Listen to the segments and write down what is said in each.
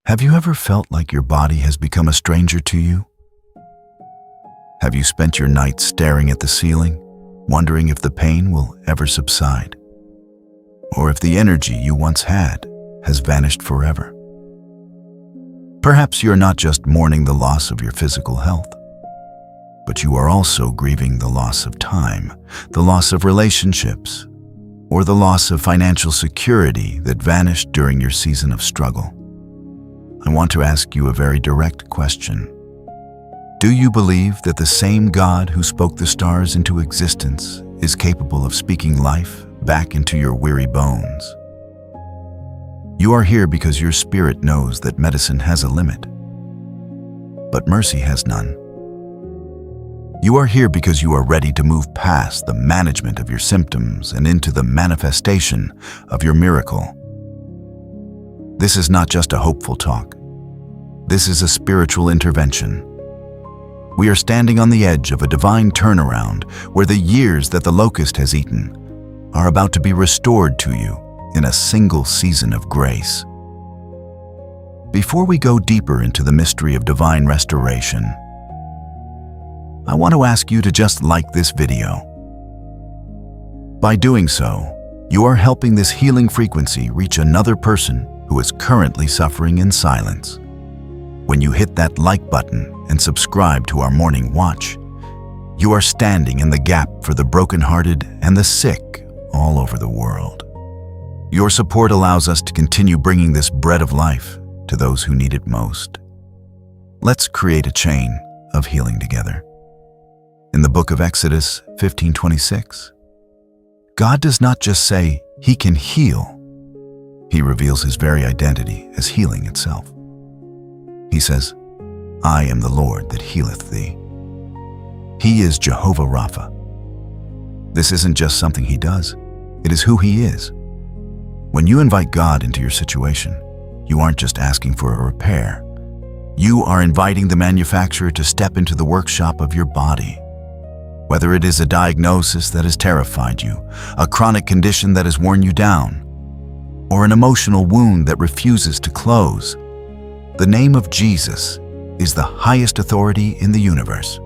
Have you ever felt like your body has become a stranger to you? Have you spent your nights staring at the ceiling, wondering if the pain will ever subside? Or if the energy you once had has vanished forever? Perhaps you're not just mourning the loss of your physical health, but you are also grieving the loss of time, the loss of relationships, or the loss of financial security that vanished during your season of struggle. I want to ask you a very direct question. Do you believe that the same God who spoke the stars into existence is capable of speaking life back into your weary bones? You are here because your spirit knows that medicine has a limit, but mercy has none. You are here because you are ready to move past the management of your symptoms and into the manifestation of your miracle. This is not just a hopeful talk. This is a spiritual intervention. We are standing on the edge of a divine turnaround where the years that the locust has eaten are about to be restored to you in a single season of grace. Before we go deeper into the mystery of divine restoration, I want to ask you to just like this video. By doing so, you are helping this healing frequency reach another person who is currently suffering in silence. When you hit that like button and subscribe to our morning watch, you are standing in the gap for the brokenhearted and the sick all over the world. Your support allows us to continue bringing this bread of life to those who need it most. Let's create a chain of healing together. In the book of Exodus 15:26, God does not just say He can heal. He reveals His very identity as healing itself. He says, I am the Lord that healeth thee. He is Jehovah Rapha. This isn't just something He does, it is who He is. When you invite God into your situation, you aren't just asking for a repair. You are inviting the manufacturer to step into the workshop of your body. Whether it is a diagnosis that has terrified you, a chronic condition that has worn you down, or an emotional wound that refuses to close, the name of Jesus is the highest authority in the universe.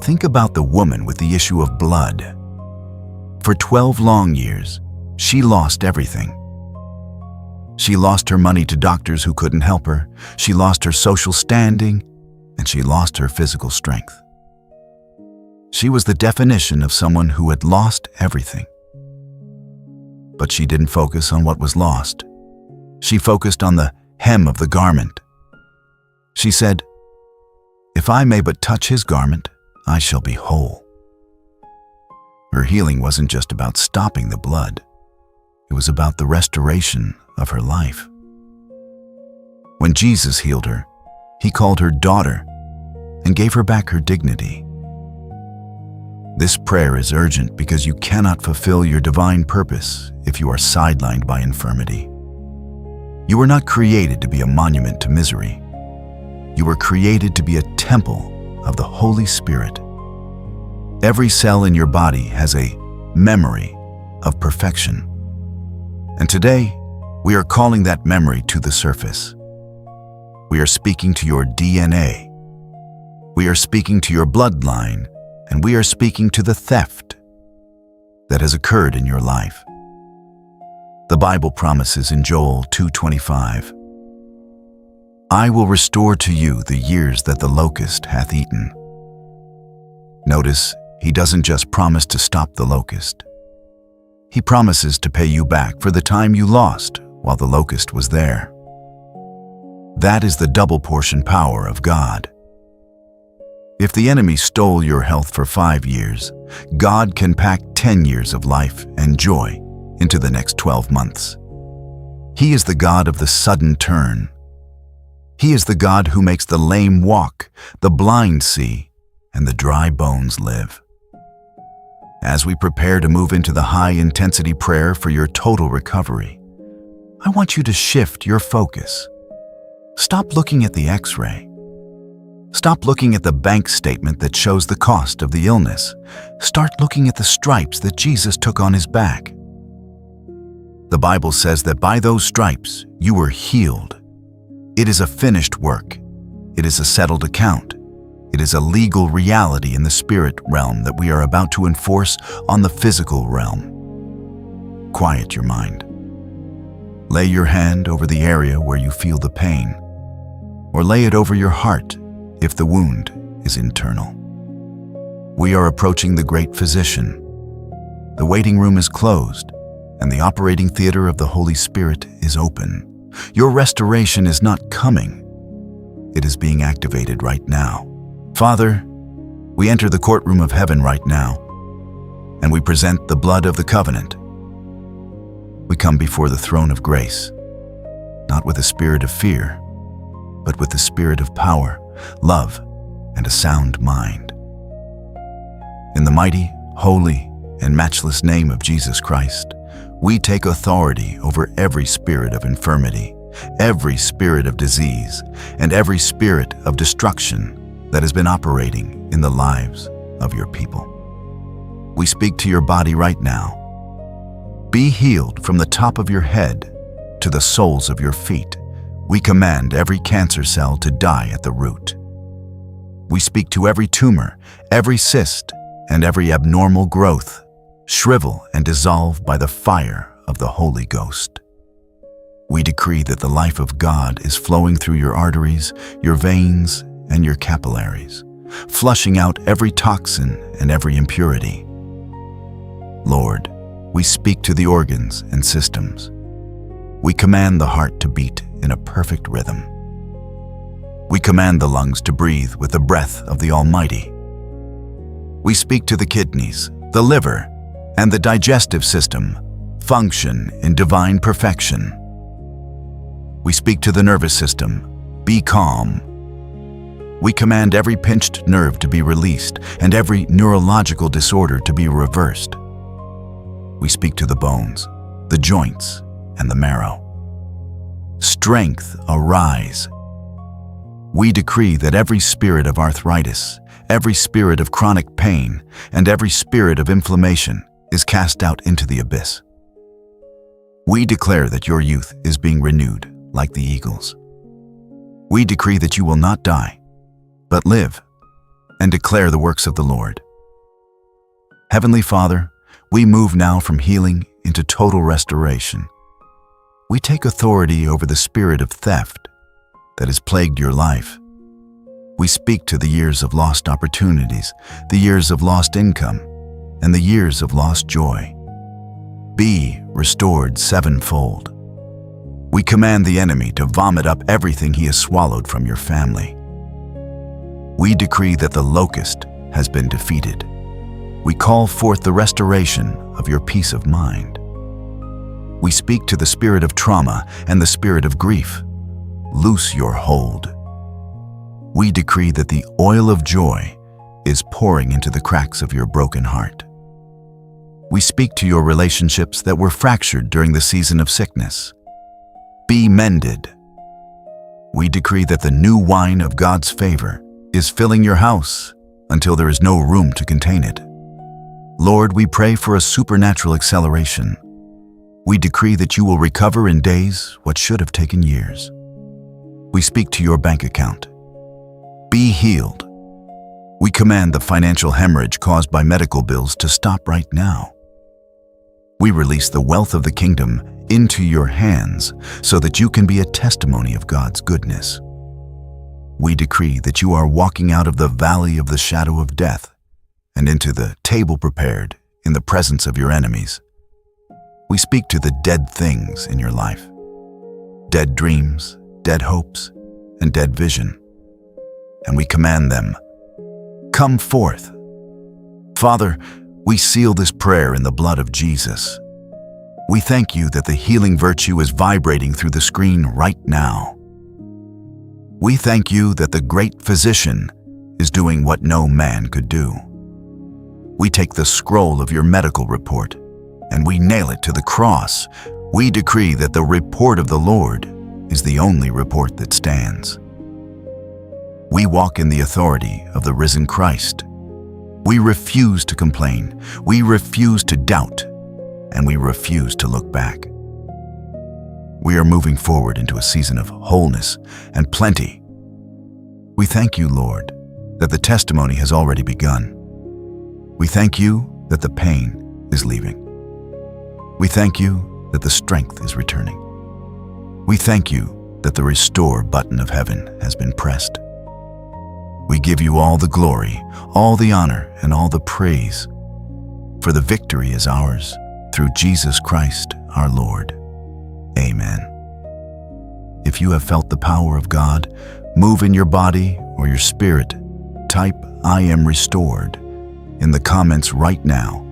Think about the woman with the issue of blood. For 12 long years, she lost everything. She lost her money to doctors who couldn't help her, she lost her social standing, and she lost her physical strength. She was the definition of someone who had lost everything. But she didn't focus on what was lost. She focused on the hem of the garment. She said, "If I may but touch His garment, I shall be whole." Her healing wasn't just about stopping the blood. It was about the restoration of her life. When Jesus healed her, He called her daughter and gave her back her dignity. This prayer is urgent because you cannot fulfill your divine purpose if you are sidelined by infirmity. You were not created to be a monument to misery. You were created to be a temple of the Holy Spirit. Every cell in your body has a memory of perfection. And today, we are calling that memory to the surface. We are speaking to your DNA. We are speaking to your bloodline, and we are speaking to the theft that has occurred in your life. The Bible promises in Joel 2:25, I will restore to you the years that the locust hath eaten. Notice, He doesn't just promise to stop the locust. He promises to pay you back for the time you lost while the locust was there. That is the double portion power of God. If the enemy stole your health for 5 years, God can pack 10 years of life and joy into the next 12 months. He is the God of the sudden turn. He is the God who makes the lame walk, the blind see, and the dry bones live. As we prepare to move into the high-intensity prayer for your total recovery, I want you to shift your focus. Stop looking at the X-ray. Stop looking at the bank statement that shows the cost of the illness. Start looking at the stripes that Jesus took on His back. The Bible says that by those stripes you were healed. It is a finished work. It is a settled account. It is a legal reality in the spirit realm that we are about to enforce on the physical realm. Quiet your mind. Lay your hand over the area where you feel the pain, or lay it over your heart if the wound is internal. We are approaching the great physician. The waiting room is closed, and the operating theater of the Holy Spirit is open. Your restoration is not coming. It is being activated right now. Father, we enter the courtroom of heaven right now, and we present the blood of the covenant. We come before the throne of grace, not with a spirit of fear, but with the spirit of power, love, and a sound mind. In the mighty, holy, and matchless name of Jesus Christ, we take authority over every spirit of infirmity, every spirit of disease, and every spirit of destruction that has been operating in the lives of your people. We speak to your body right now. Be healed from the top of your head to the soles of your feet. We command every cancer cell to die at the root. We speak to every tumor, every cyst, and every abnormal growth. Shrivel and dissolve by the fire of the Holy Ghost. We decree that the life of God is flowing through your arteries, your veins, and your capillaries, flushing out every toxin and every impurity. Lord, we speak to the organs and systems. We command the heart to beat in a perfect rhythm. We command the lungs to breathe with the breath of the Almighty. We speak to the kidneys, the liver, and the digestive system, function in divine perfection. We speak to the nervous system, be calm. We command every pinched nerve to be released and every neurological disorder to be reversed. We speak to the bones, the joints, and the marrow. Strength arise. We decree that every spirit of arthritis, every spirit of chronic pain, and every spirit of inflammation is cast out into the abyss. We declare that your youth is being renewed like the eagles. We decree that you will not die, but live, and declare the works of the Lord. Heavenly Father, we move now from healing into total restoration. We take authority over the spirit of theft that has plagued your life. We speak to the years of lost opportunities, the years of lost income, and the years of lost joy. Be restored sevenfold. We command the enemy to vomit up everything he has swallowed from your family. We decree that the locust has been defeated. We call forth the restoration of your peace of mind. We speak to the spirit of trauma and the spirit of grief. Loose your hold. We decree that the oil of joy is pouring into the cracks of your broken heart. We speak to your relationships that were fractured during the season of sickness. Be mended. We decree that the new wine of God's favor is filling your house until there is no room to contain it. Lord, we pray for a supernatural acceleration. We decree that you will recover in days what should have taken years. We speak to your bank account. Be healed. We command the financial hemorrhage caused by medical bills to stop right now. We release the wealth of the kingdom into your hands so that you can be a testimony of God's goodness. We decree that you are walking out of the valley of the shadow of death and into the table prepared in the presence of your enemies. We speak to the dead things in your life, dead dreams, dead hopes, and dead vision, and we command them, come forth. Father, we seal this prayer in the blood of Jesus. We thank you that the healing virtue is vibrating through the screen right now. We thank you that the great physician is doing what no man could do. We take the scroll of your medical report and we nail it to the cross. We decree that the report of the Lord is the only report that stands. We walk in the authority of the risen Christ. We refuse to complain, we refuse to doubt, and we refuse to look back. We are moving forward into a season of wholeness and plenty. We thank you, Lord, that the testimony has already begun. We thank you that the pain is leaving. We thank you that the strength is returning. We thank you that the restore button of heaven has been pressed. We give you all the glory, all the honor, and all the praise, for the victory is ours through Jesus Christ our Lord. Amen. If you have felt the power of God move in your body or your spirit, type "I am restored" in the comments right now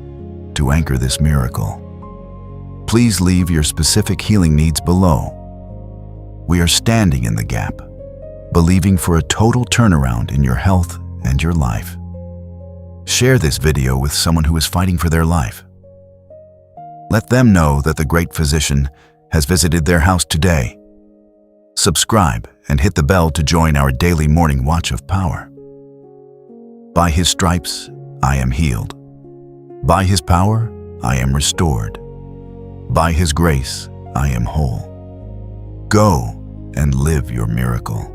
to anchor this miracle. Please leave your specific healing needs below. We are standing in the gap, believing for a total turnaround in your health and your life. Share this video with someone who is fighting for their life. Let them know that the great physician has visited their house today. Subscribe and hit the bell to join our daily morning watch of power. By his stripes, I am healed. By his power, I am restored. By his grace, I am whole. Go and live your miracle.